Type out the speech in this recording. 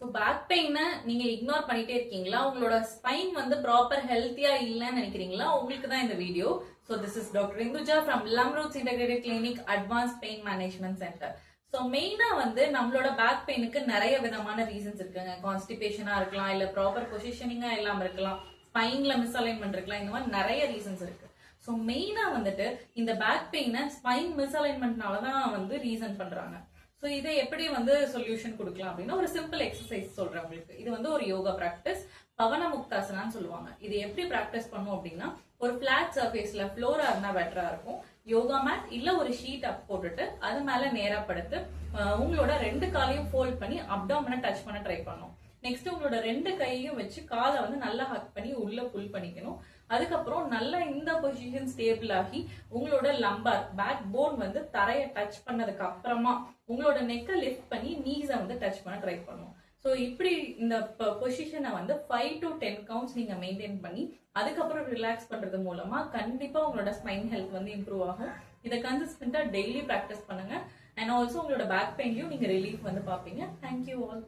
So back பெயினை நீங்க ignore பண்ணிட்டே இருக்கீங்களா? உங்களோட ஸ்பைன் வந்து ப்ராப்பர் ஹெல்த்தியா இல்லைன்னு நினைக்கிறீங்களா? உங்களுக்கு தான் இந்த வீடியோ. So this is doctor Induja from Lamroots integrated clinic advance pain management centre. So மெயினா வந்து நம்மளோட பேக் பெயினுக்கு நிறைய விதமான ரீசன்ஸ் இருக்குங்க. கான்ஸ்டிபேஷனா இருக்கலாம், இல்ல ப்ராப்பர் பொசிஷனிங்கா இல்லாம இருக்கலாம், ஸ்பைன்ல மிஸ்அலைன்மெண்ட் இருக்கலாம், இந்த மாதிரி நிறைய ரீசன்ஸ் இருக்கு. ஸோ மெயினா வந்துட்டு இந்த பேக் பெயினை ஸ்பைன் மிஸ்அலைன்மெண்ட்னால தான் வந்து ரீசன் பண்றாங்க. ஸோ இதை எப்படி வந்து சொல்யூஷன் கொடுக்கலாம் அப்படின்னா ஒரு சிம்பிள் எக்ஸசைஸ் சொல்றேன் உங்களுக்கு. இது வந்து ஒரு யோகா பிராக்டிஸ், பவன முக்தாசனான்னு சொல்லுவாங்க. இது எப்படி பிராக்டிஸ் பண்ணும் அப்படின்னா ஒரு பிளாட் சர்ஃபேஸ்ல ஃப்ளோரா இருந்தா பெட்டரா இருக்கும். யோகா மேட் இல்ல ஒரு ஷீட் அப் போட்டுட்டு அது மேல நேரா படுத்து உங்களோட 2 காலையும் ஃபோல்ட் பண்ணி அப்டாமினை டச் பண்ண ட்ரை பண்ணணும். நெக்ஸ்ட் உங்களோட 2 கையையும் வச்சு காலை வந்து நல்லா ஹக் பண்ணி உள்ள புல் பண்ணிக்கணும். அதுக்கப்புறம் நல்லா இந்த பொசிஷன் ஸ்டேபிள் ஆகி உங்களோட லம்பார் பேக் போன் வந்து தரையை டச் பண்ணதுக்கு அப்புறமா உங்களோட நெக்கை லிஃப்ட் பண்ணி நீஸை வந்து டச் பண்ண ட்ரை பண்ணணும். ஸோ இப்படி இந்த பொசிஷனை வந்து 5 to 10 கவுண்ட்ஸ் நீங்க மெயின்டைன் பண்ணி அதுக்கப்புறம் ரிலாக்ஸ் பண்றது மூலமா கண்டிப்பா உங்களோட ஸ்பைன் ஹெல்த் வந்து இம்ப்ரூவ் ஆகும். இதை கன்சிஸ்டன்டா டெய்லி ப்ராக்டிஸ் பண்ணுங்க. அண்ட் ஆல்சோ உங்களோட பேக் பெயின்லயும் நீங்க ரிலீஃப் வந்து பாப்பீங்க. Thank you all.